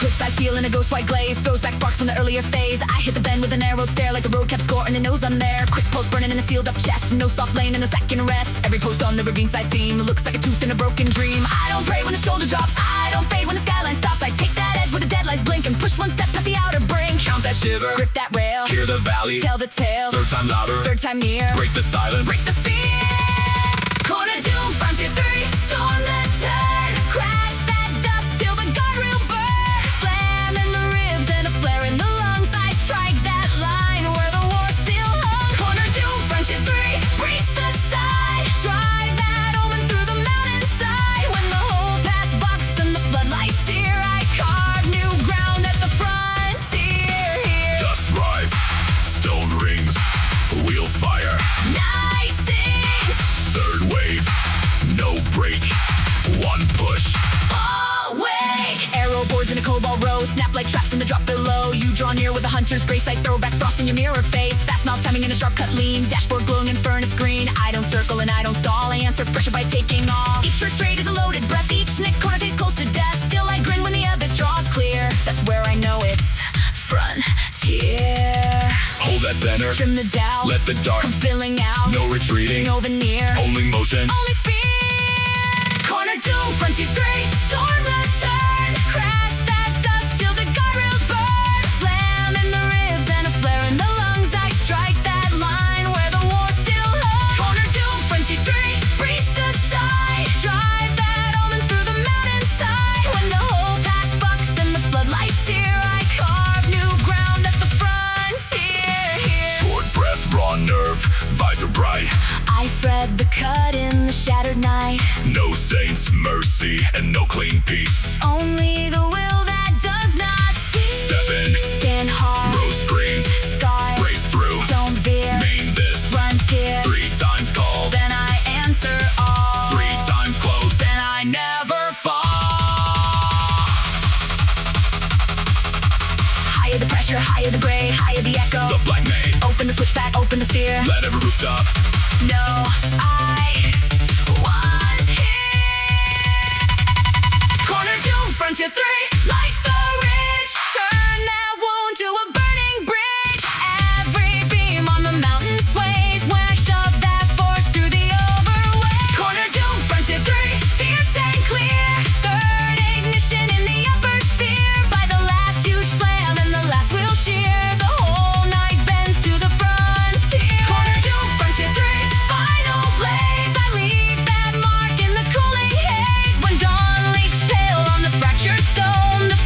cliffside steel in a ghost white glaze throws back sparks from the earlier phase. I hit the bend with a narrowed stare like the road kept score and the nose on there. Quick pulse burning in a sealed up chest, no soft lane and no second rest. Every post on the ravine side seam looks like a tooth in a broken dream. I don't pray when the shoulder drops, I don't fade when the skyline stops. I take that edge where the deadlights blink and push one step past the outer brink. Count that shiver, grip that rail, hear the valley, tell the tale. Third time louder, third time near. Break the silence, break the fear. Corner doom, frontier 3, storm the turn. Crash that dust till the guardrail burns. Slam in the ribs and a flare in the lungs. I strike that line where the war still hung. Corner doom, frontier 3, breach the side. Drive that omen through the mountainside. When the whole pass bucks and the floodlights sear, I carve new ground at the frontier here. Dust rise, stone rings, wheel fire. Night sings, third wave, no break, one push. Awake! Arrow boards in a cobalt row, snap like traps in the drop below. You draw near with a hunter's grace, I throw back frost in your mirror face. Fast mouth timing in a sharp cut lean, dashboard glowing in furnace green. I don't circle and I don't stall, I answer pressure by taking off. Each short straight is a loaded breath, each next corner tastes close to death. Still I grin when the abyss draws clear, that's where I know it's frontier. Hold that center, trim the dial, let the dark come spilling out. No retreating, no veneer, only motion, only speed. Corner doom, frontier 3, storm the turn. Crash that dust till the guardrails burn. Slam in the ribs and a flare in the lungs. I strike that line where the war still hung. Corner doom, frontier 3, breach the side. Drive that omen through the mountainside. When the whole pass bucks and the floodlights sear, I carve new ground at the frontier here. Short breath, raw nerve, visor bright. I thread the cut in the shattered night. No saints, mercy, and no clean peace. Only the will that does not cease. Step in, stand hard, rose screens, sky, breakthrough, don't veer, main this, frontier. 3 times called, then I answer all. 3 times close, then I never fall. Higher the pressure, higher the gray, higher the echo. The black maid, open the switchback, open the steer. let every rooftop know I was here. Corner doom, frontier 3, light the ridge. Turn that wound to a burning bridge. Every beam on the mountain sways when I shove that force through the overweight. Corner doom, frontier 3, fierce and clear. Third ignition in the upper sphere. By the last huge slam and the last wheel shear, the whole night bends to the frontier. Corner doom, frontier 3, final blaze. I leave that mark in the cooling haze. When dawn leaks pale on the fractured stone, the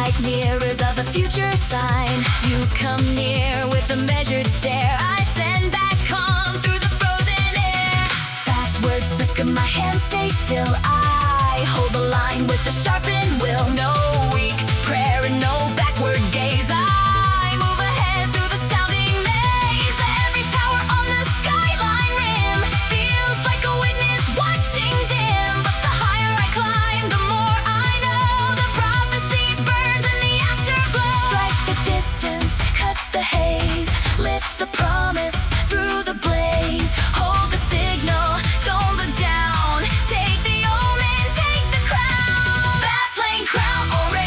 like mirrors of a future sign. You come near with a measured stare. I send back calm through the frozen air. Fast words flicker, my hands stay still. I hold the line with a sharpened will. No weak prayer and no backward gaze. I move ahead through the sounding maze. Every tower on the skyline rim feels like a witness watching dim. But the higher I climb, the more I know. The prophecy burns in the afterglow. Strike the distance, cut the haze, lift the promise through the blaze. Hold the signal, don't look down. Take the omen, take the crown. Fastlane crown already.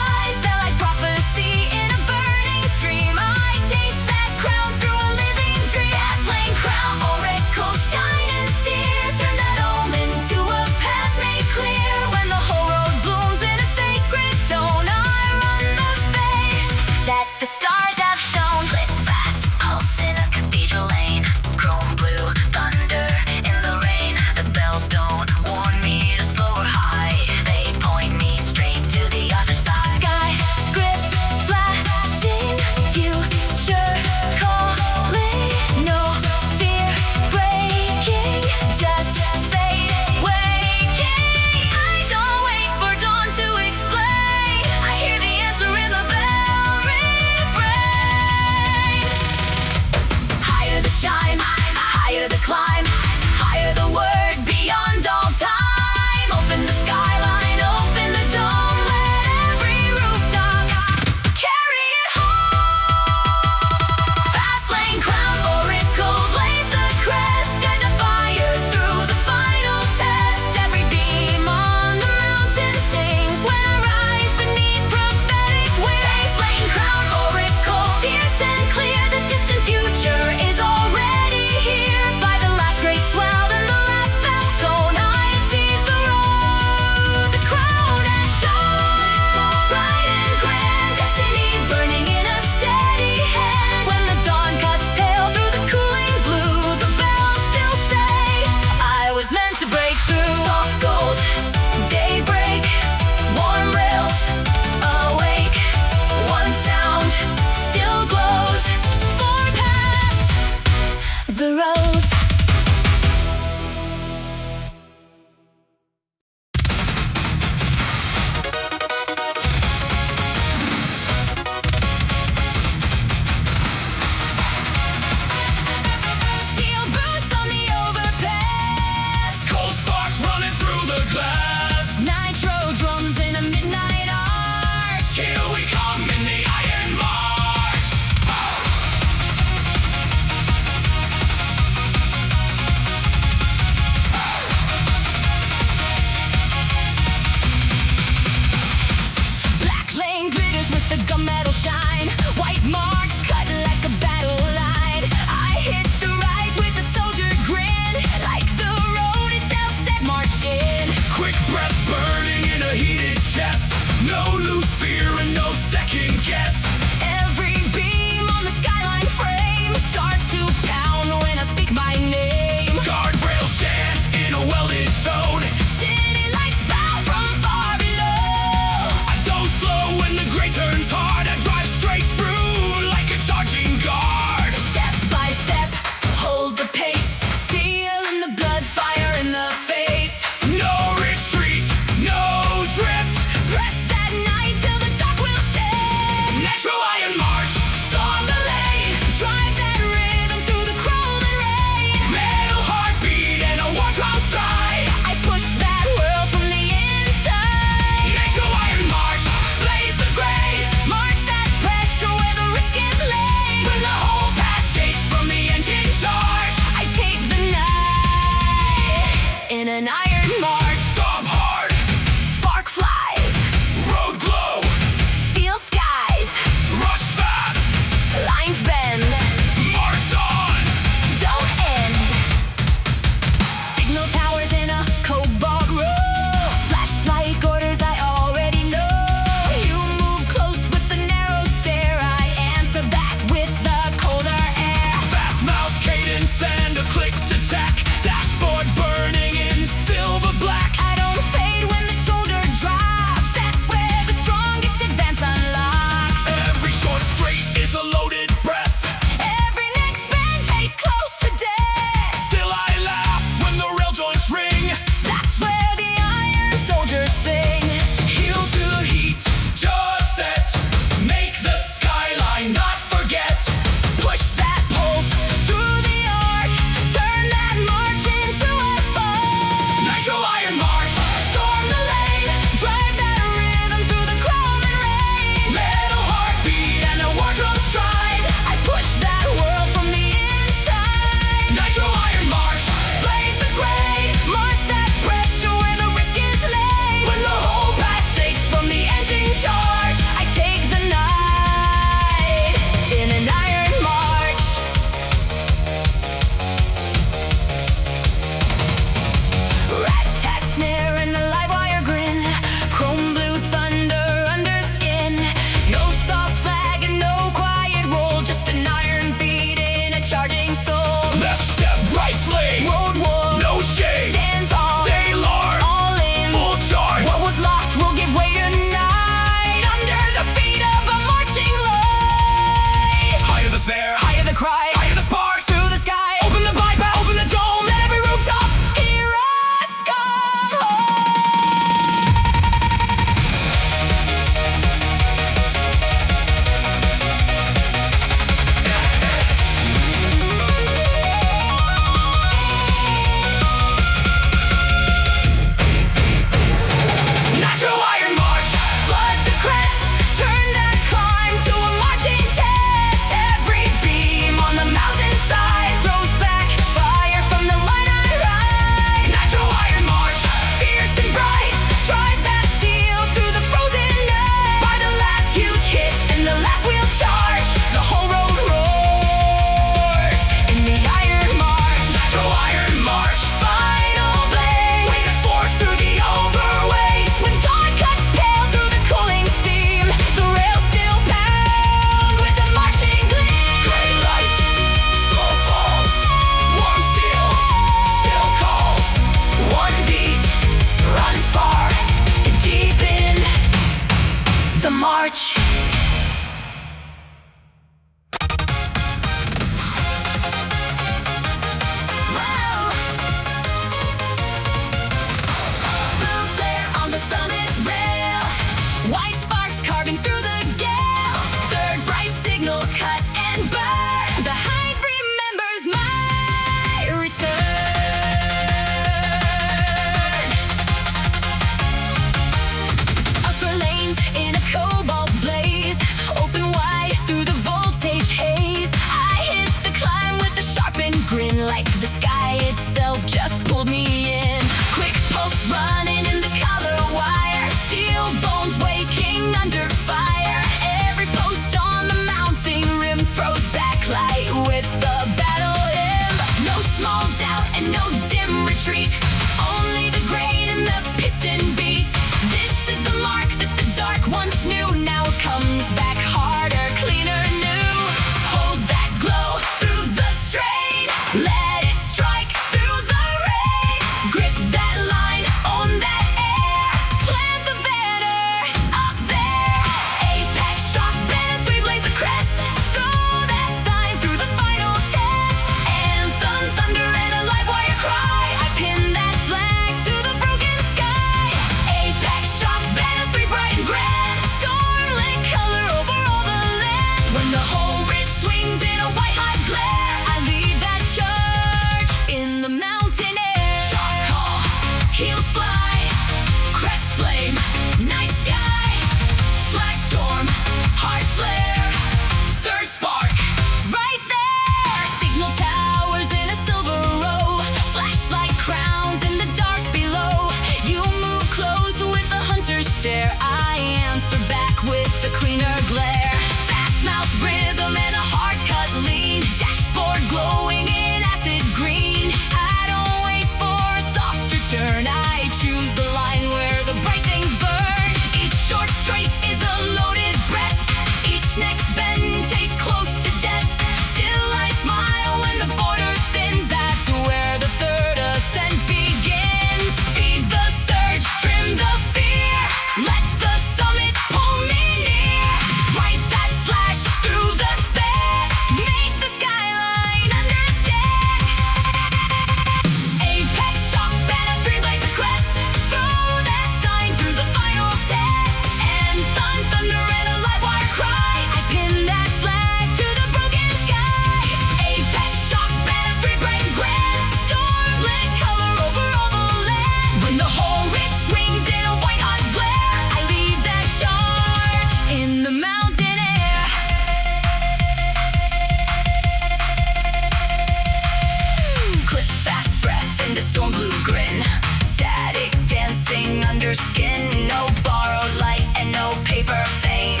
render skin. No borrowed light and no paper fame.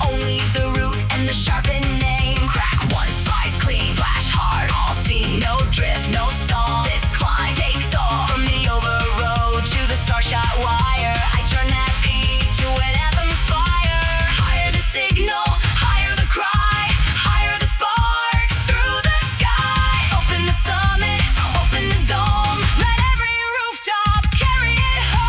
Only the root and the sharpened name. Crack one slice clean, flash hard, all seen. No drift, no stall. This climb takes off from the overroad to the starshot wire. I turn that peak to an anthem's fire. Higher the signal, higher the cry, higher the sparks through the sky. Open the summit, open the dome. Let every rooftop carry it home.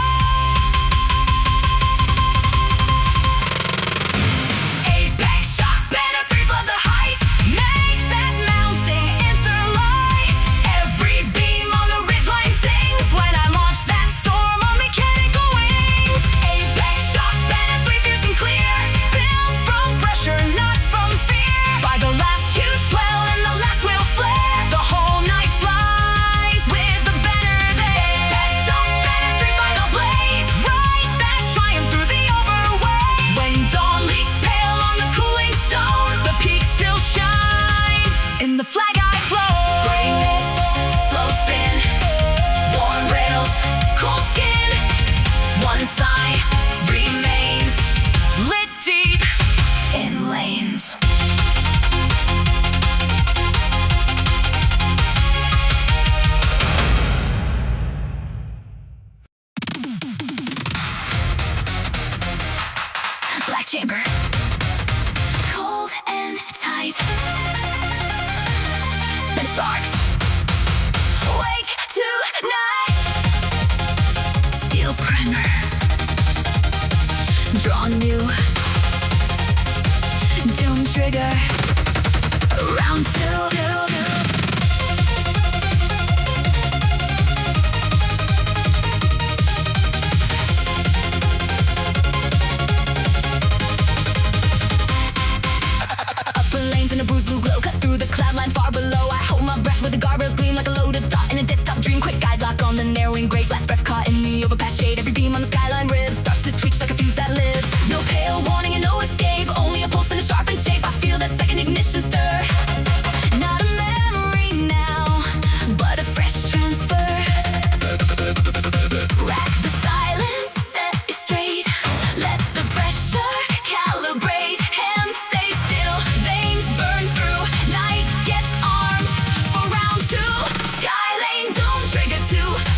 Apex shock banner 3 flood the heights. Make that mounting interlight. Every beam on the ridgeline sings when I launch that storm on mechanical wings. Apex shock banner 3 fierce and clear. Built from pressure, not from fear. By the last huge swell and the last wheel flare, the whole night flies with the banner there. Apex shock banner 3 final blaze. Ride that triumph through the overway. When dawn leaks pale on the cooling stone, the peak still shines in the flag I flow. Gray mist, slow spin, warm rails, cool skin. One sign remains lit deep in lanes. Black chamber, cold and tight. Spin sparks, wake tonight. Steel primer, draw new. Doom trigger, round 2. Upper lanes in a bruised blue glow, cut through the cloud line far below. I hold my breath where the guardrails gleam like a loaded thought in a dead stop dream. Quick eyes lock on the narrowing great, last breath caught in the overpass shade. Every beam on the skyline ribs starts to twitch like a fuse that lives. No pale warning and no escape, only a pulse in a sharpened shape. I feel that second ignition stir. Not a memory now, but a fresh transfer. Rack the silence, set it straight. Let the pressure calibrate. Hands stay still, veins burn through. Night gets armed for round 2. Skylane, dome trigger 2.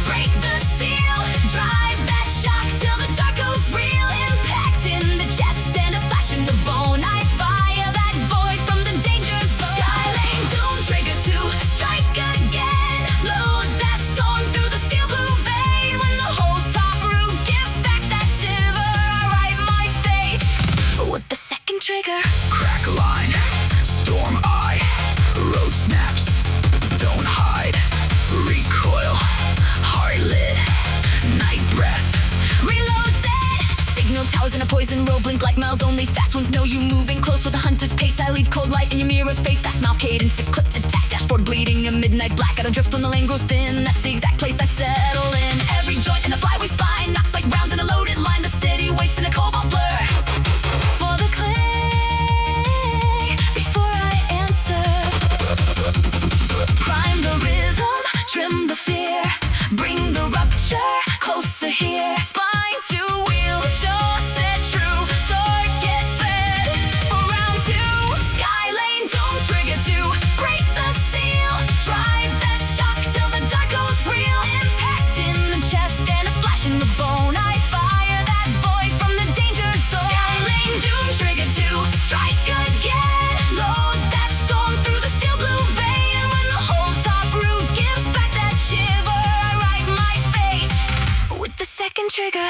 Break the seal, drive that shock till the dark goes real. Impact in the chest and a flash in the bone. I fire that void from the danger zone. Skylane, dome trigger 2. Strike again, load that storm through the steel blue vein. When the whole top root gives back that shiver, I write my fate with the second trigger. Crack a line, storm eye, road snaps, don't hide, recoil, heart lit, night breath. Reloads it. Signal towers in a poison row blink like miles. Only fast ones know you moving close with a hunter's pace. I leave cold light in your mirror face. That's mouth cadence, eclipse attack, dashboard bleeding, a midnight black. I don't drift when the lane grows thin. That's the exact place I settle in. Every joint in the flyway spine knocks like rounds in a loaded line. The city waits in a cobalt blur for the click before I answer. Prime the rhythm, trim the fear, bring the rupture closer here. Spine to wheel, jaw set true, torque gets fed for round 2. Skylane, dome trigger 2. Break the seal, drive that shock till the dark goes real. Impact in the chest and a flash in the bone. I fire that void from the danger zone. Skylane, doom trigger 2. Strike again, load that storm through the steel blue vein. And when the whole top root gives back that shiver, I write my fate with the second trigger.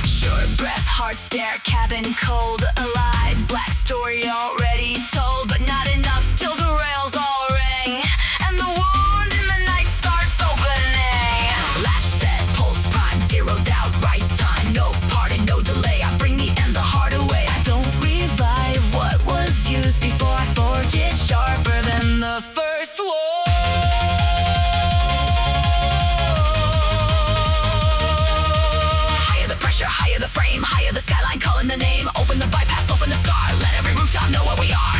Short breath, hard stare, cabin cold, alive. Black story already told, but not enough till the rails all ring and the wound in the night starts opening. Latch set, pulse prime, 0 doubt, right time, no pardon, no delay. I bring the end, the heart away. I don't revive what was used before I forge it sharper than the first war. Higher the pressure, higher the frame, higher the skyline calling the name. Open the bypass, open the scar, let every rooftop know what we are.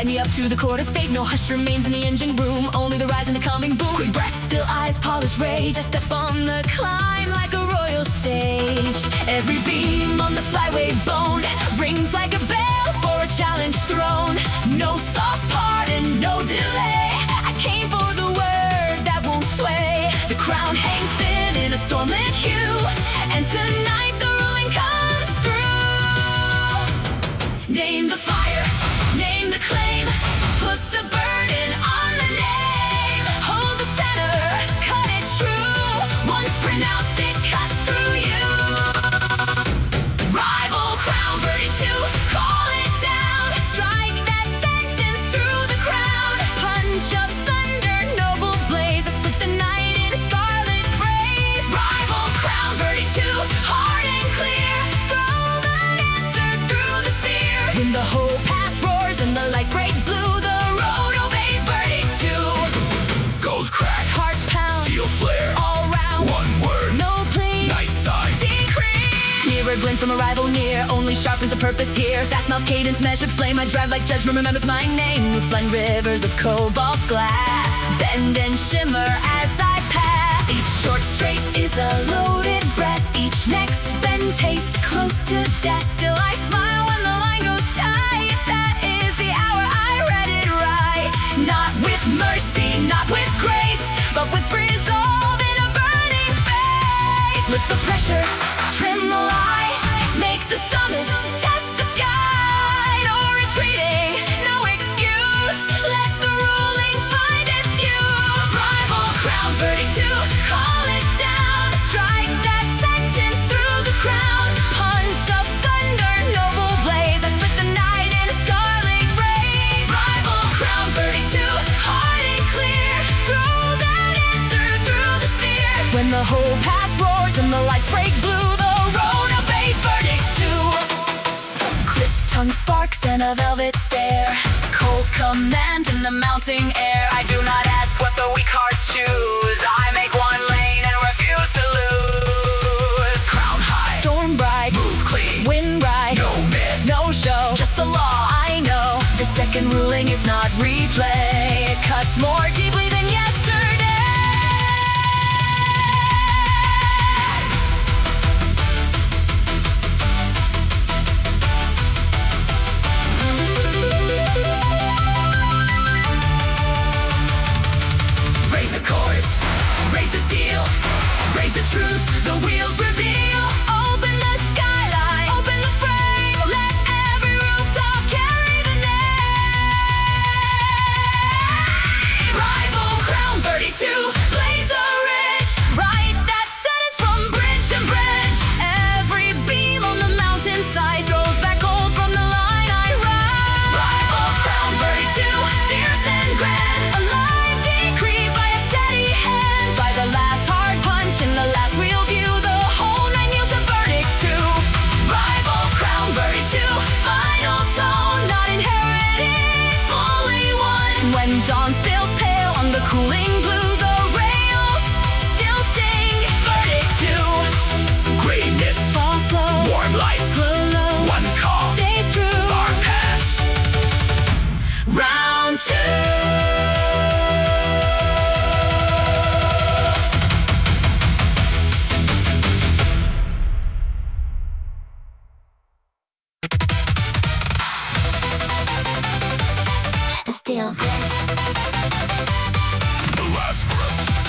Light me up to the court of fate. No hush remains in the engine room, only the rise and the coming boom. Quick breath, still eyes, polished rage. I step on the climb like a royal stage. Every beam on the flyway bone rings like a bell for a challenge thrown. No soft part and no delay. I came for the word that won't sway. The crown hangs thin in a stormlit hue, and tonight the ruling comes through. Name the fire, name the claim. Put the burden on the name. Hold the center, cut it true. Once pronounced, it cuts through you. Rival crown verdict to call it down. Strike that sentence through the crown. Punch of thunder, noble blaze. I split the night in scarlet phrase. Rival crown verdict to hard and clear. Throw that answer through the sphere. When the whole pass roars and the lights break blue, the road obeys verdict too. Gold crack, Heart pound, steel flare, all round. one word, No plea, night sign. decree. Nearer glint from a rival near, only sharpens the purpose here. Fast mouth cadence, measured flame. I drive like judgment remembers my name. Move flying rivers of cobalt glass, bend and shimmer as I pass. Each short straight is a loaded breath. Each next bend taste close to death. Still I smile when the line goes tight. That is the hour I read it right. Not with mercy, not with grace, but with resolve in a burning face. Lift the pressure, trim the lie, make the summit, test the sky. No retreating, no excuse. Let the ruling find its use. Rival crown verdict to call it down. Strike that sentence through the crown. Punch of thunder, noble blaze. I split the night in a scarlet rays. Rival crown verdict to hard and clear. Throw that answer through the sphere. When the whole pass roars and the lights break blue, the road obeys verdict too. Clip tongue sparks and a velvet stare. Cold command in the mounting air. I do not ask what the weak hearts choose. I make one lane and refuse to lose. Crown high, storm bright, Move clean, wind right, no myth, no show, just the law. I know the second ruling is not replay. It cuts more deeply than yesterday. raise the course, raise the steel, raise the truth, the wheels reveal. Open the skyline, open the frame. Let every rooftop carry the name. Rival crown 32, blaze the ridge. Write that sentence from bridge to bridge. Every beam on the mountainside throws back gold from the line I ride. Rival crown 32, fierce and grand. A live decree by a steady hand. By the last hard punch in the last wheel view, the whole nine yields a verdict too. Rival crown 32, Final tone, not inherited, fully won. When dawn spills pale on the cooling blue, the rails still sing verdict too. gray mist, Fall slow, warm lights, slow, one call, stays true. far past. Round two. Still The last breath,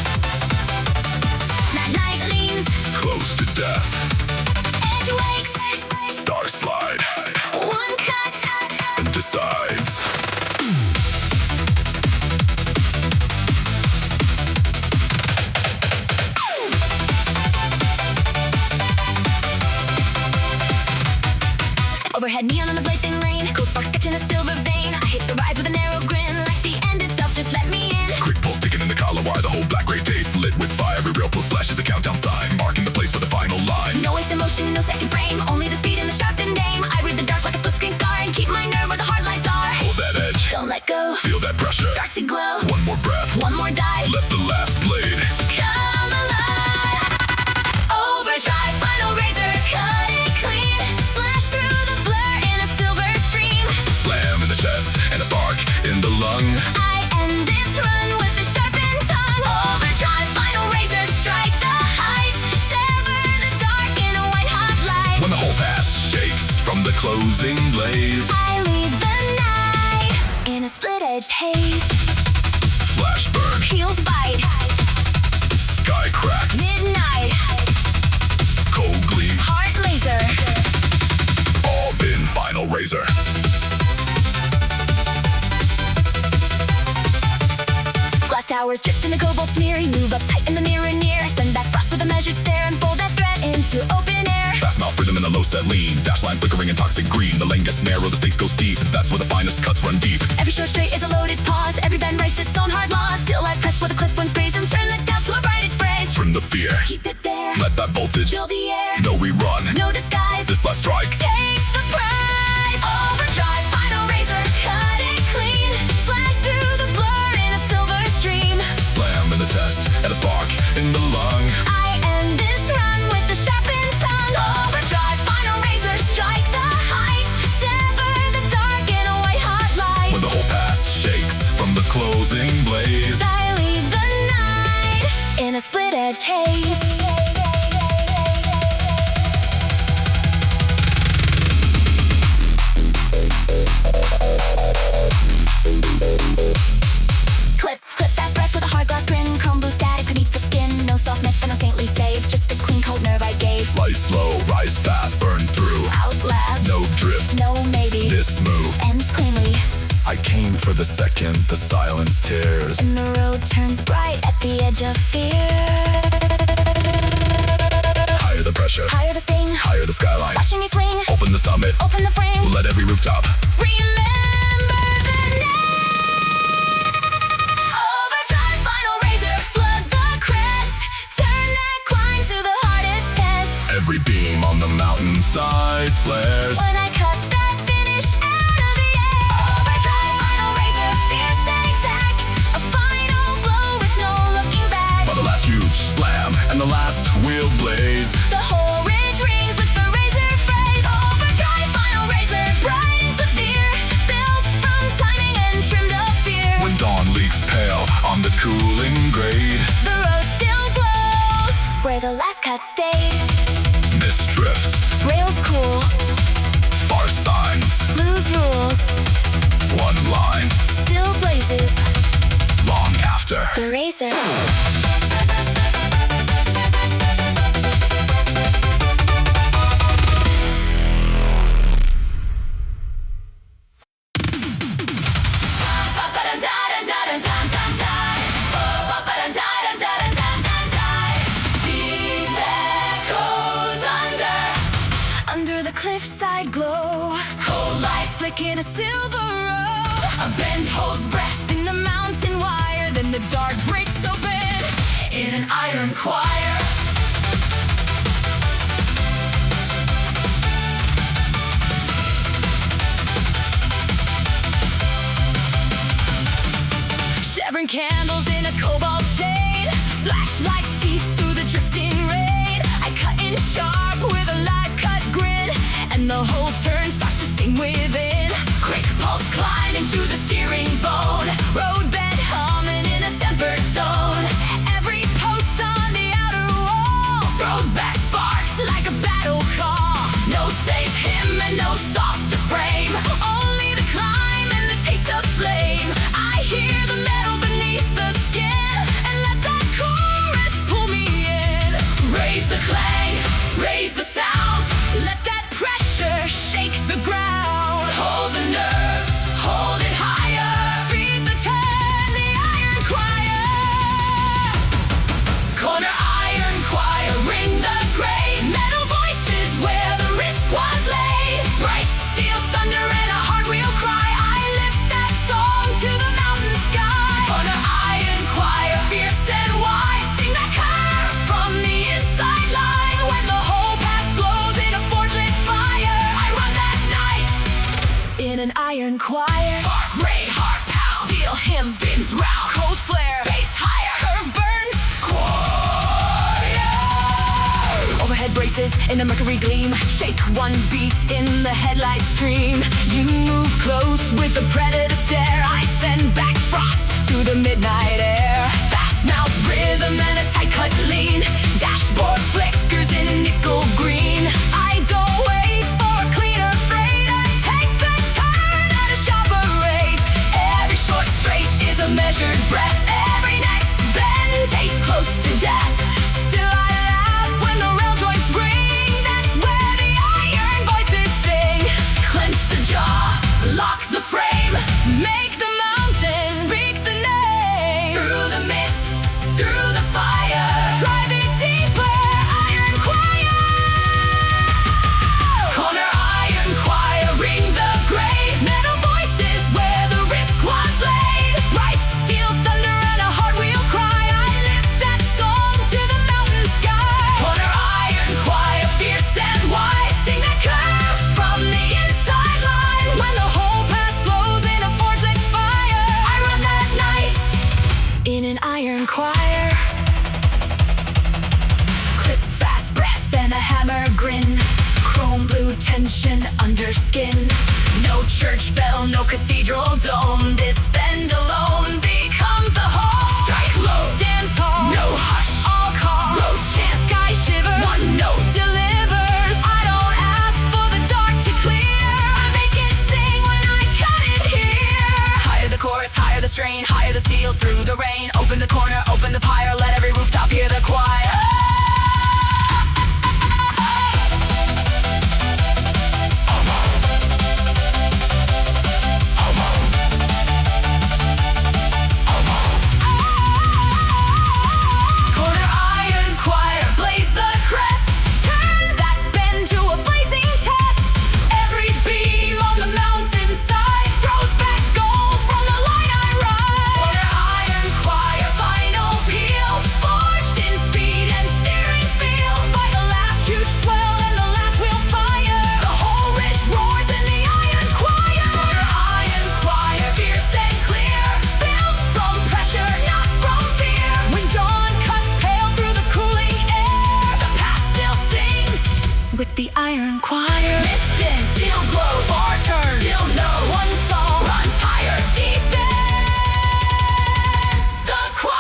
night leans, close to death. edge wakes, Star slide one cut. and decides. Overhead neon on the blade thin lane, cool spark sketching a silver vein. I hit the rise with a narrow grin, like the end itself just let me in. Quick pulse sticking in the collar wire, the whole black gray taste lit with fire. Every rail pulse flashes a countdown sign, marking the place for the final line. No waste emotion, no second frame, only the speed and the sharpened aim. I read the dark like a split screen scar and keep my nerve where the hard lights are. Hold that edge, Don't let go, feel that pressure. start to glow. One more breath, One more dive, let the last blade. come alive. Overdrive, final razor, cut it clean. Slash through the blur in a silver stream. Slam in the chest and a spark closing blaze. I lead the night in a split-edged haze. Flash burn, Heels bite, sky cracks, midnight, cold gleam, heart laser. all been final razor. Glass towers drift in the cobalt smear. You move up tight in the mirror near. Send back frost with a measured stare and fold that threat into open air. Fast mouth rhythm in a low set lean. Dash line flickering and toxic green. The lane gets narrow, the stakes go steep. That's where the finest cuts run deep. Every short straight is a loaded pause. Every bend writes its own hard laws. Still I press where the cliff once grazed and turn the doubt to a bright edge phrase. Trim the fear, Keep it there, let that voltage. fill the air. No rerun, No disguise, this last strike. takes the prize. Overdrive, final razor, cut it clean. Slash through the blur in a silver stream. Slam in the test, and a spark in the lung. I end this run with the sharpened tongue. Overdrive, final razor, strike the height. Sever the dark in a white hot light. When the whole pass shakes from the closing blaze. I lead the night in a split-edged haze. Clip fast breath with a hard glass grin. Chrome blue static beneath the skin. No soft myth, no saintly save. Just a clean coat nerve I gave. Slice slow, rise fast, burn through. Outlast, No drift, no maybe. this move. Ends cleanly, I came for the second, the silence tears. and the road turns bright at the edge of fear. Higher the pressure, Higher the sting, higher the skyline. watching me swing. Open the summit, Open the frame. let every rooftop. Remember the name. Overdrive, final razor, flood the crest. Turn that climb to the hardest test. Every beam on the mountainside flares. When I cut that finish out of the air. Overdrive, final razor, fierce and exact. A final blow with no looking back. By the last huge slam and the last wheel blaze. The whole ridge rings with the razor phrase. Overdrive, final razor, bright and severe. Built from timing and trimmed up fear. When dawn leaks pale on the cooling grade. The road still glows where the last cut stayed. Mist drifts, Rails cool, far signs, lose rules, one line, still blazes long after. the razor. Under the cliffside glow, cold lights flick in a silver row. A bend holds breath in the mountain wire. Then the dark breaks open in an iron choir. Shivering candles in a cobalt shade flash like teeth through the drifting rain. I cut in sharp with a live cut grin, and the whole turn starts to sing within. Quick pulse climbing through the steering bone, roadbed humming in a tempered zone. Every post on the outer wall throws back sparks like a battle call. No safe hymn and no softer frame, only the climb and the taste of flame. I hear the metal beneath the skin, and let that chorus pull me in. Raise the clang, raise the sound, let that pressure shake the ground. Hold the nerve, hold it higher, feed the turn, the iron choir. Corner iron choir, ring the gray, metal voices where the risk was laid. Bright steel thunder and a hard wheel cry, I lift that song to the mountain sky. Corner iron choir, fierce and wise, sing that curve from the inside line. When the whole pass glows in a forge-lit fire, I run that night in an iron choir. Bark ray, heart pound, steel hymn spins round, cold flare, bass higher, curve burns, choir. Overhead braces in a mercury gleam, shake one beat in the headlight stream. You move close with a predator stare, I send back frost through the midnight air. Fast mouth rhythm and a tight cut lean, dashboard flickers in nickel green. I don't wait for a cleaner frame, measured breath. Every next bend tastes close to death. Still I laugh when the rail joints ring. That's where the iron voices sing. Clench the jaw, lock the frame, make the mountain speak the name. Through the mist, through the fire, drive it deeper, iron choir. Corner iron choir, ring the great metal voices where the risk was laid. Bright steel thunder and a hard wheel cry. I lift that song to the mountain sky. Corner iron choir, fierce and wide, sing that curve from the inside line. When the whole past glows in a forge lit fire, I run that night in an iron choir. Clip fast breath and a hammer grin. Chrome blue tension under skin. No church bell, no cathedral dome. This bend alone becomes the home. Strike low, stand tall, no hush, all call. Low chant, sky shiver, one note delivers. I don't ask for the dark to clear. I make it sing when I cut it here. Higher the chorus, higher the strain, higher the steel through the rain. Open the corner, open the pyre, let every rooftop hear the choir. Corner iron choir, blaze the crest. Turn that bend to a blazing test. Every beam on the mountainside throws back gold from the line I ride. Corner iron choir, final peal, forged in speed and steering feel. By the last huge swell and the last wheel fire, the whole ridge roars in the iron choir. Corner iron choir, fierce and clear, built from pressure, not from fear. When dawn cuts pale through the cooling air, the past still sings with the iron choir. Mist and steel glow, four turns, still no one song runs higher, deep in the choir.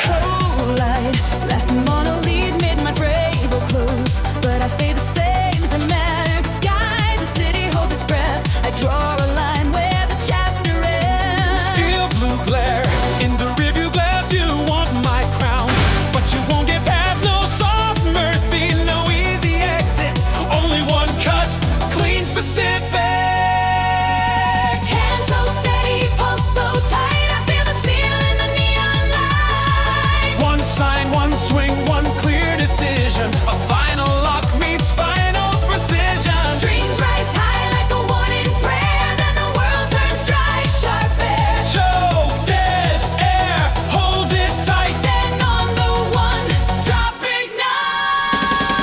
Cold light, last monolith made my grave will close. But I say the same, it's a magic sky. The city holds its breath. I draw a line where the chapter ends. Steel blue glare in the rearview glass. You want my crown, but you won't get past. No soft mercy, no easy exit. Only one cut, clean, specific. Hands so steady, pulse so tight. I feel the seal in the neon light. One sign, one swing, one clear decision. A final lock meets final precision. Strings rise high like a warning prayer. Then the world turns dry, sharp air. Choke, dead air, hold it tight. Then on the one, drop ignite.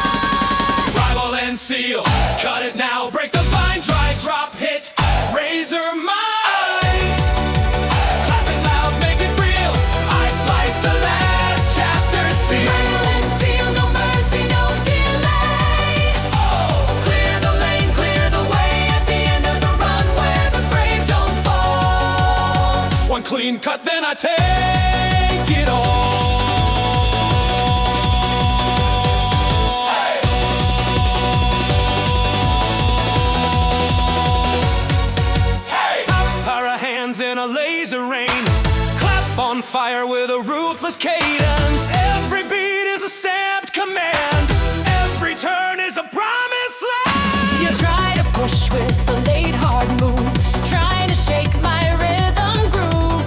Rival and seal, cut it now, break the bind, dry drop hit, razor mine. Clap it loud, make it real. I slice the last chapter seal. Rival and seal, no mercy, no delay. Clear the lane, clear the way. At the end of the run where the brave don't fall. One clean cut, then I take it all. Para hands in a laser rain, clap on fire with a ruthless cadence. Every beat is a stamped command. Every turn is a promised land. You try to push with a late hard move, trying to shake my rhythm groove.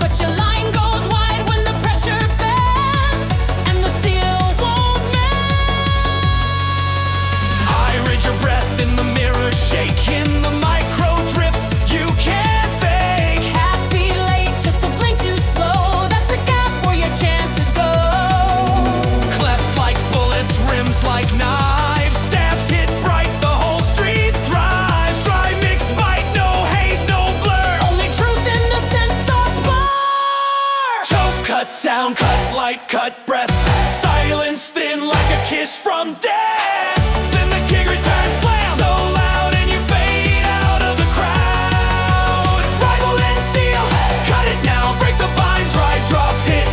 cut sound, cut light, cut breath. Silence thin like a kiss from death. Then the king returns, slam so loud and you fade out of the crowd. Rival and seal, cut it now, break the bind, drive, drop, hit,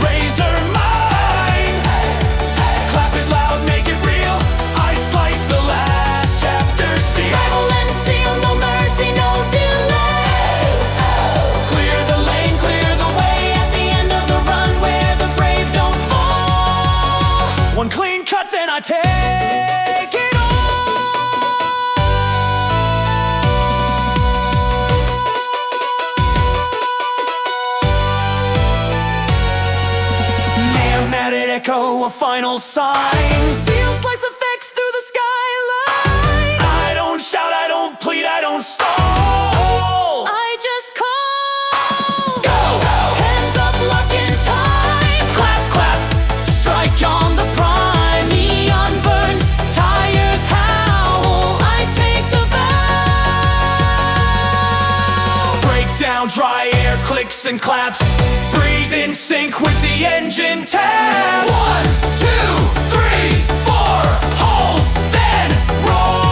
razor mine. Clap it loud, make it real. I slice the last chapter seal. Rival and seal, no mercy, no delay. Clear the lane, clear the way. At the end of the run where the brave don't fall. One clean cut, then I take it all. Mammated echo, a final sign. Seal slice effects through the skyline. I don't shout, I don't plead, I don't stall. I just call. Go! Hands up, lock in time. Clap, clap, Strike on the prime. Neon burns, tires howl. I take the vow. break down, dry air, clicks and claps. Breathe in sync with the engine tabs. 1, 2, 3, 4, hold, then roll.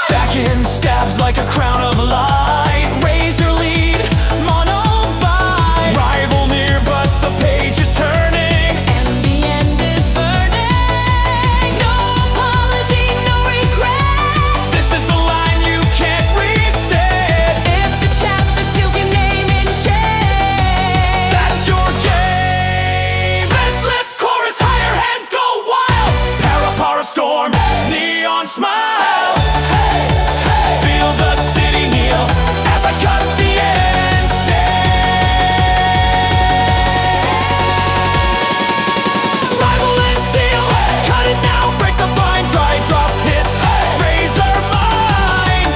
Back in stabs like a crown of light. Razor lead, mono bite. Rival near, but the page is turning. And the end is burning. No apology, no regret. This is the line you can't reset. If the chapter seals your name in shade. That's your game. Red lip chorus, higher hands go wild. Para storm, neon smile. Hey, hey. Feel the city kneel as I cut the end. Rival and seal, cut it now, break the bind, dry drop hit, razor mine.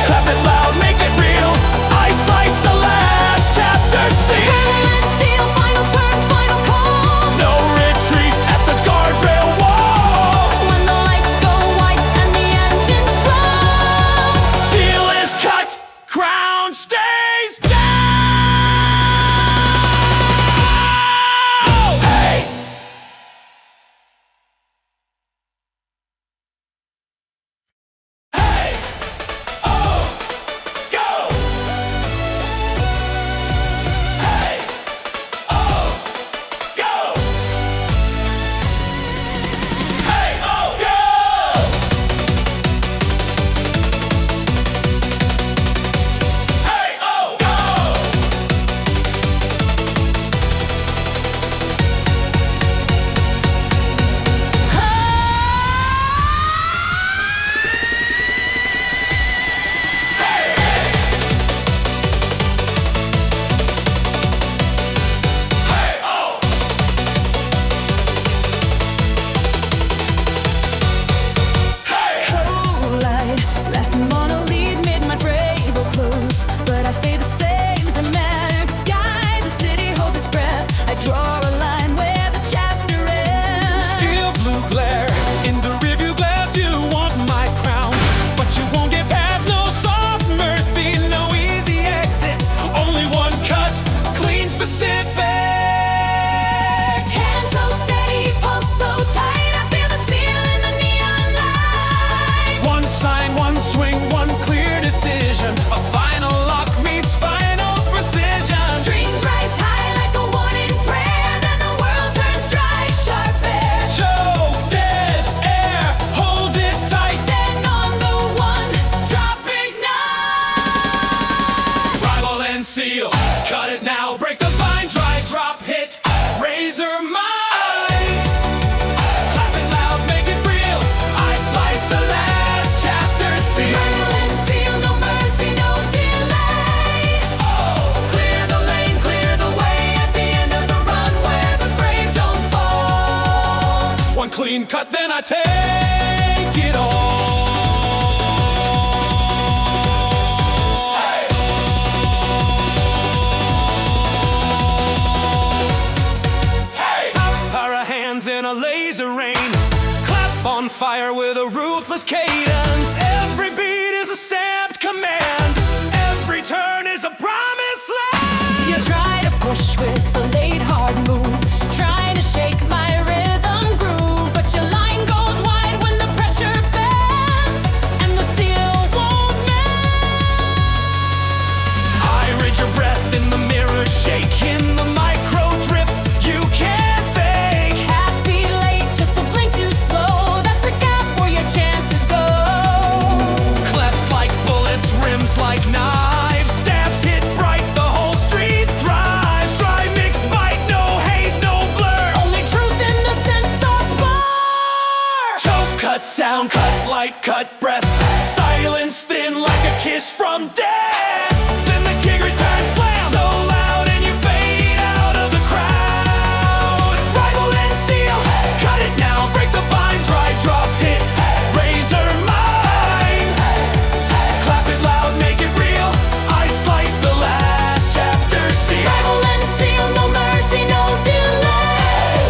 Clap it loud, make it real. I slice the last chapter seal. Rival and seal, final turn, final call. No retreat at the guardrail wall. When the lights go white and the engines drop. Seal is cut, crown stays down. Hey! Hey! Oh! Go! Hey! Oh! Go! Hey! Oh! Go! Hey! Oh! Go! Hey! Oh! Hey! Light, last mono lead mid my brave will close. But I say the same as a magic sky. The city holds its breath. I draw a line where the chapter ends. Steel blue glare in the rearview glass. You want my crown, but you won't get past. No soft mercy, no easy exit. Only one cut, clean, specific. Hands so steady, pulse so tight. I feel the seal in the neon light. One sign, one swing, one clear decision. A final lock meets final precision. Strings rise high like a warning prayer. Then the world turns dry, sharp air. Choke, dead air, hold it tight. Then on the one, drop ignite. Rival and seal, cut it now, break the bind, dry drop hit, razor mine. Clap it loud, make it real. I slice the last chapter seal. Rival and seal, no mercy, no delay. Clear the lane, clear the way. At the end of the run where the brave don't fall. One clean cut, then I take it all. Hey! Hey! Para hands in a laser rain. Clap on fire with a ruthless cadence. Every beat is a stamped command. cut breath. Silence thin like a kiss from death. Then the king returns, slam so loud and you fade out of the crowd. Rival and seal, cut it now, break the bind, dry drop hit, razor mine. Clap it loud, make it real. I slice the last chapter seal. Rival and seal, no mercy, no delay.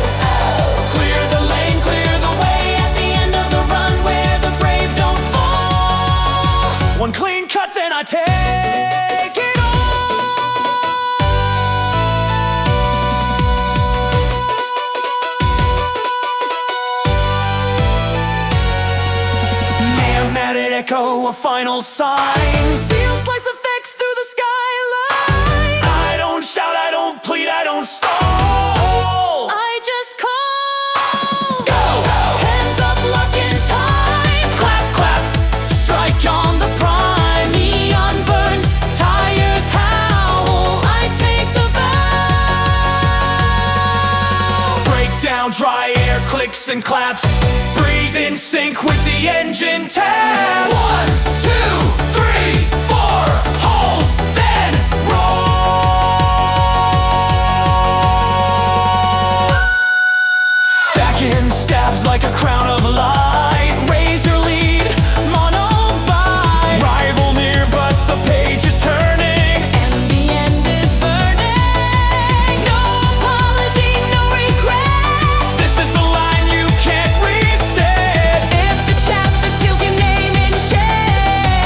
Clear the lane, clear the way. At the end of the run where the brave don't fall. One clean cut, then I take it all. Mammated echo, a final sign. Seal slice effects through the skyline. I don't shout, I don't plead, I don't stall. I just call. Go! Hands up, lock in time. Clap, clap, Strike on the prime. Neon burns, tires howl. I take the vow. break down, dry air, clicks and claps. Breathe in sync with the engine tabs. 1, 2, 3, 4, hold, then roll. Back in stabs like a crown of light. Razor lead, mono bite. Rival near, but the page is turning. And the end is burning. No apology, no regret. This is the line you can't reset. If the chapter seals your name in shed.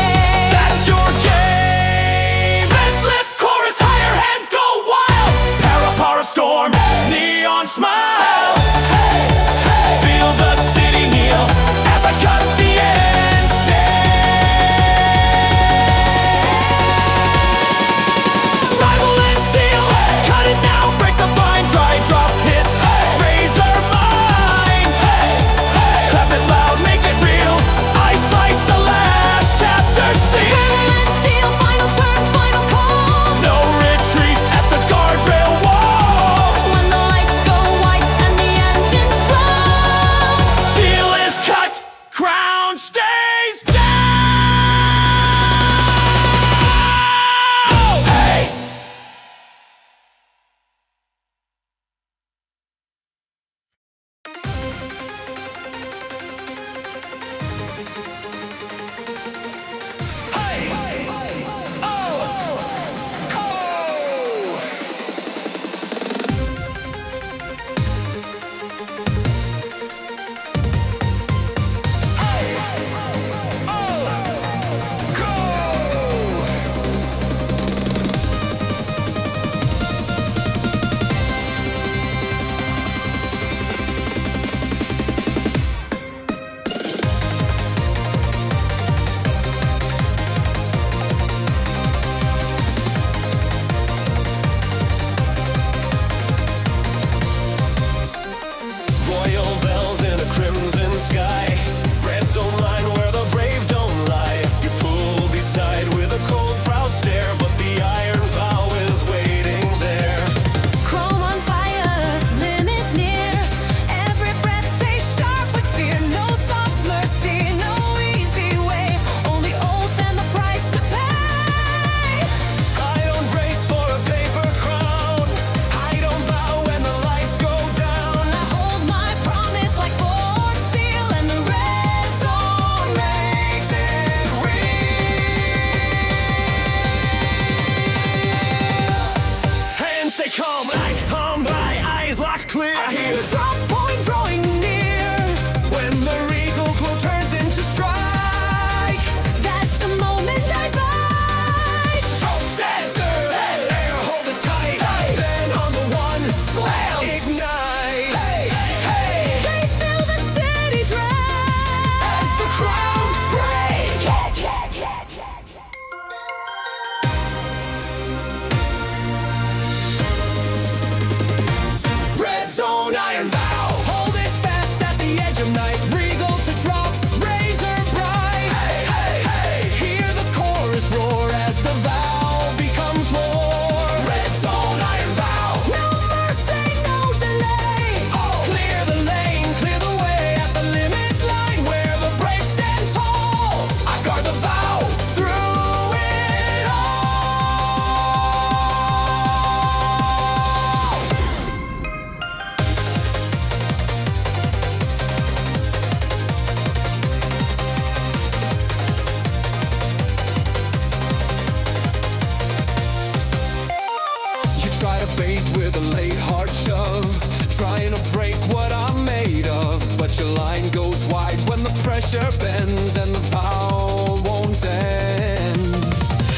pressure bends and the vow won't end.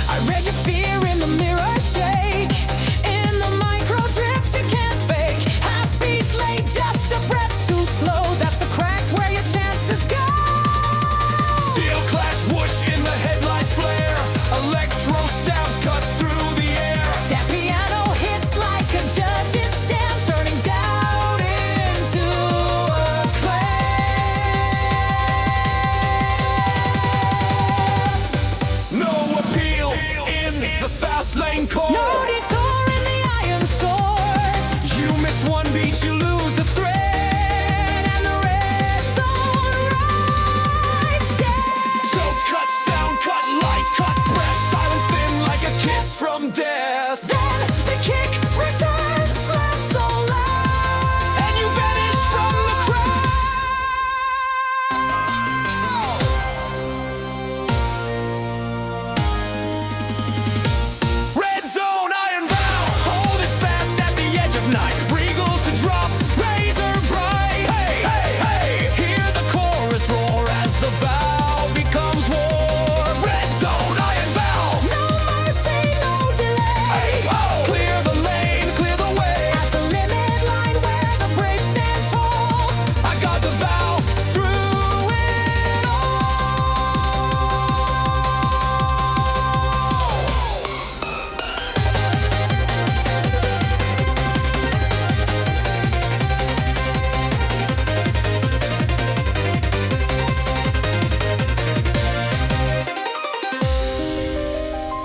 I read your fear in the mirror shake. In the micro drifts you can't fake. Half beat late, just a breath too slow. That's the crack where your chances go. Steel clash whoosh in the headlight flare. Electro stabs cut through the air. That piano hits like a judge's stamp, turning doubt into a claim. No appeal in the fast lane court. No detour in the iron sword. You miss one beat, you lose the thread. And the red zone rides dead. Choke cut, sound cut, light cut, breath. Silence thin like a kiss from death. Then the kick returns, slap so loud. And you vanish from the crowd. Red zone, iron vow. Hold it fast at the edge of night. Regal to drop, razor bright. Hey, hey, hey. Hear the chorus roar as the vow becomes war. Red zone, iron vow. No mercy, no delay. Hey, oh. Clear the lane, clear the way. At the limit line where the brave stand tall. I got the vow through it all.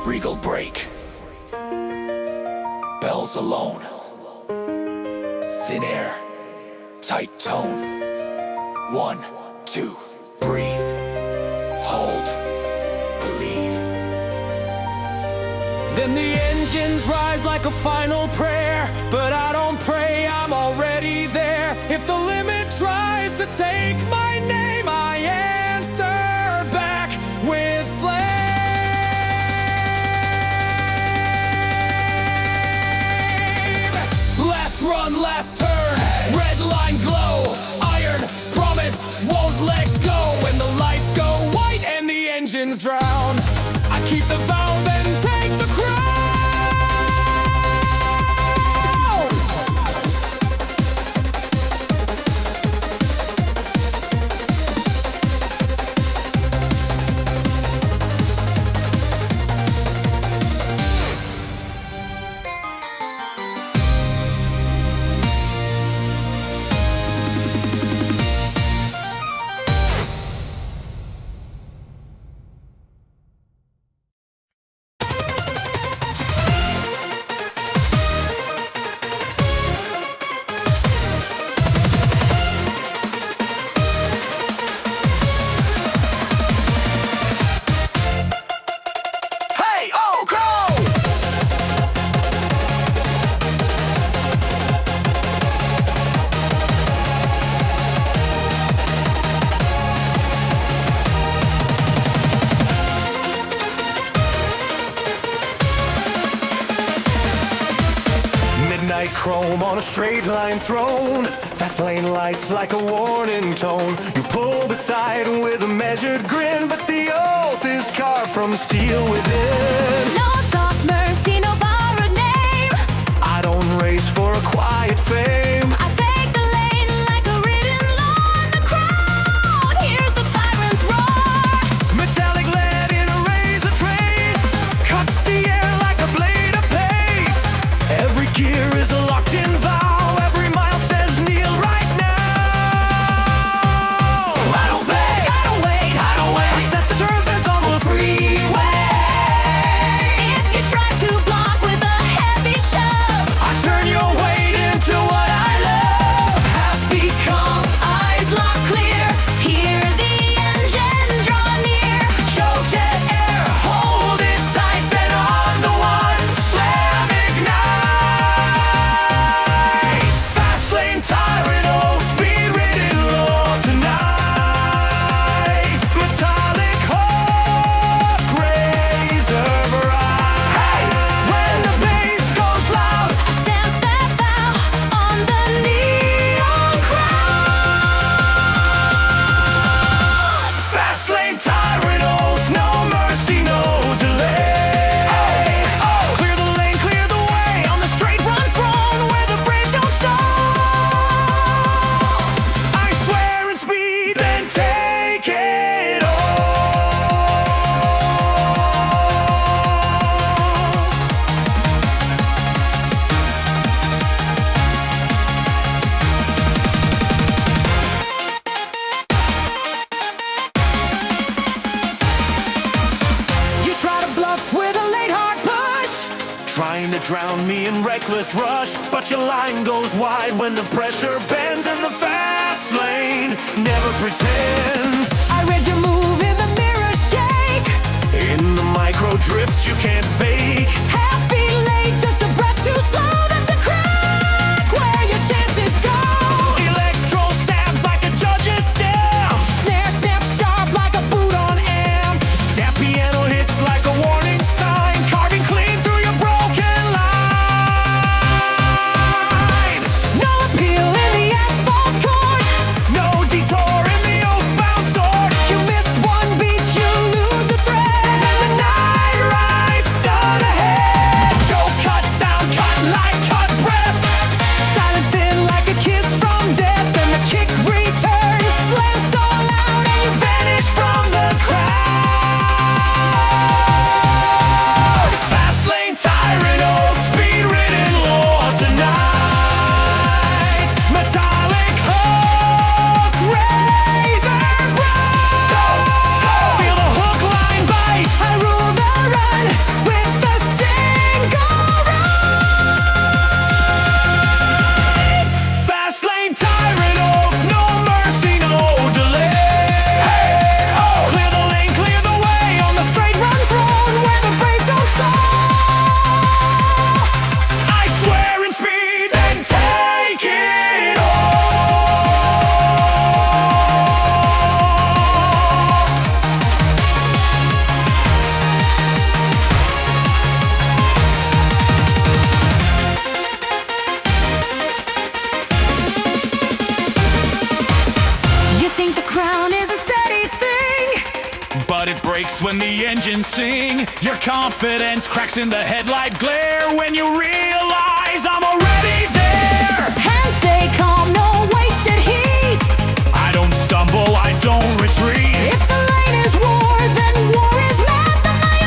Regal break. Bells alone. Thin air. Tight tone. 1, 2, breathe. Hold. Believe. Then the engines rise like a final prayer. But I don't pray, I'm already there. If the limit tries to take my name, I answer back with flame. Last run, last turn. Red line glow. Iron promise won't let go. When the lights go white and the engines drown, I keep the vow, then take the crown. Hey, oh, go! Midnight chrome on a straight line throne. Fast lane lights like a warning tone. You pull beside with a measured grin, but the oath is carved from steel within. No soft mercy, no borrowed name. I don't race for a quiet fame. I take the lane like a written law. The crowd hears the tyrant's roar. Metallic lead in a razor trace cuts the air like a blade of pace. Every gear is a locked-in vow. Every mile says kneel right now. I don't beg, I don't wait, I don't wait. I set the turbines on the freeway. trying to drown me in reckless rush, but your line goes wide when the pressure bends and the fast lane never pretends. I read your move in the mirror shake. In the micro drifts you can't fake. Half beat late, just a breath too slow. That's a crack where your chances go. Electro stabs like a judge's stamp. Snare snap sharp like a boot on amp. That piano hits like a warning sign, carving clean through your broken line. No appeal in the asphalt court. No detour in the oath-bound sword. You miss one beat, you lose the thread. And the night ride's done ahead. Choke cut, sound cut like cut breath. Silence thin like a kiss from death. And the kick returns, slam so loud and you Vanish from the crowd. Fastlane tyrant, old speed-ridden lore tonight. Metallic hook, razor blade. Feel the hook line bite. I rule the run with the single ride. Fastlane tyrant, old, no mercy, no delay. Clear the lane, clear the way on the Straight run throne where the brave don't stall. I swear in speed, then take it all. You think the crown is a steady thing, But it breaks when the engines sing. Your confidence cracks in the headlight glare when you realize I'm already there. hands stay calm, no wasted heat. I don't stumble, I don't retreat. If the lane is war, then war is math. And my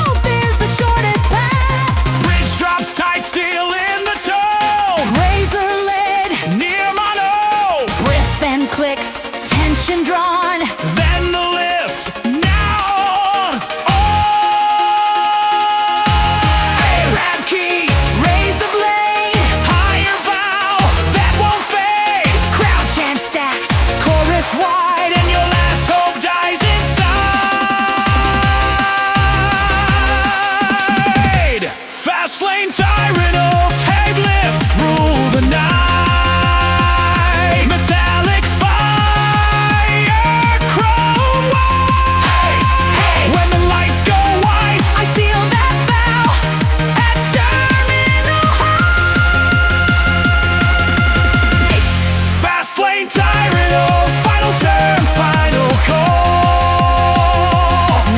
oath is the shortest path. Bridge drops tight, steel in the tone. Razor lead, Near mono, breath and clicks, tension drawn. then the lift. Now, oh, Grab key, Raise the blade, higher vow that won't fade. crowd chant stacks, chorus wide. And your last hope dies inside. Fastlane tyrant of tape lift, rule the night. Metallic fire, chrome white. When the lights go white, I feel that vow at terminal height. Fastlane tyrant of final turn, final call.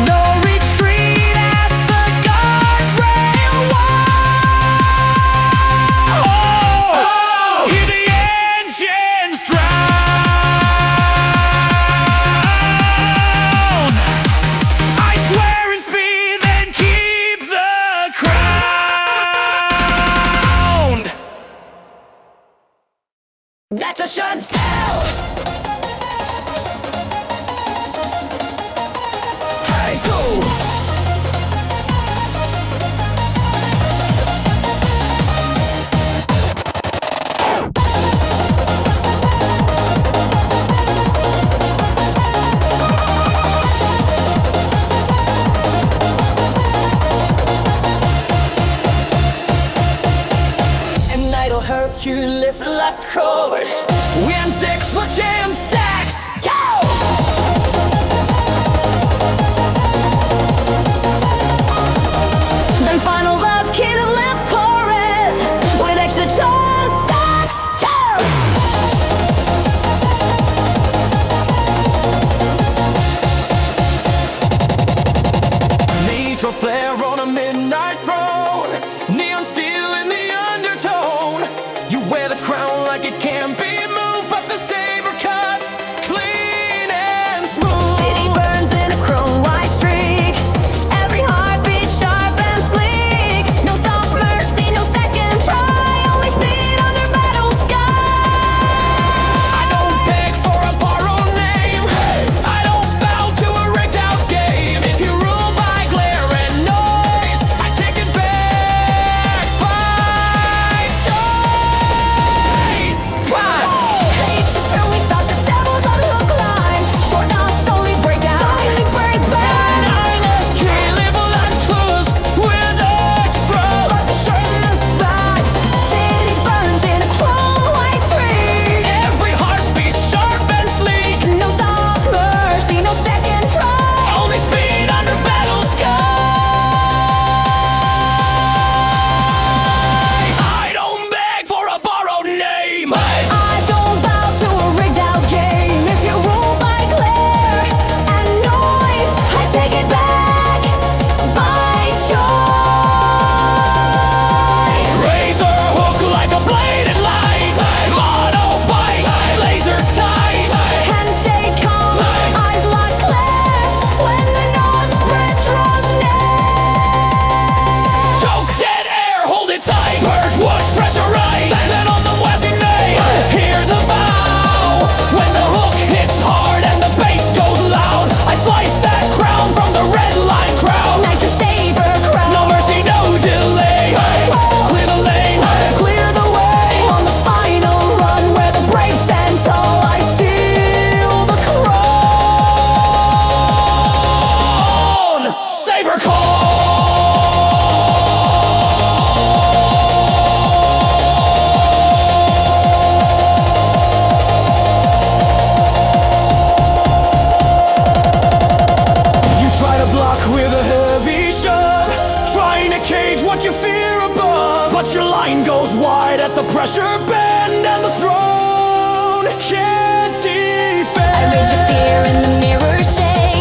no retreat at the guardrail wall. Oh, hear the engines drown. I swear in speed, then keep the crown. That's a shutdown. Hey, go. And night'll hurt you, lift the last chord. When six will jam stacks. Go! Then final love kid of left chorus with extra chunk stacks. Nitro flare on a midnight road. Neon steel in the undertone. You wear the crown like it can't be moved, but the saber cuts clean and smooth. City burns in a chrome white streak. Every heartbeat sharp and sleek. No soft mercy, no second try. Only speed under battle sky. I don't beg for a borrowed name. I don't bow to a rigged out game. If you rule by glare and noise, I With a heavy shove, trying to cage what you fear above, but your line goes wide at the pressure bend, and the throne can't defend. I read your fear in the mirror shade.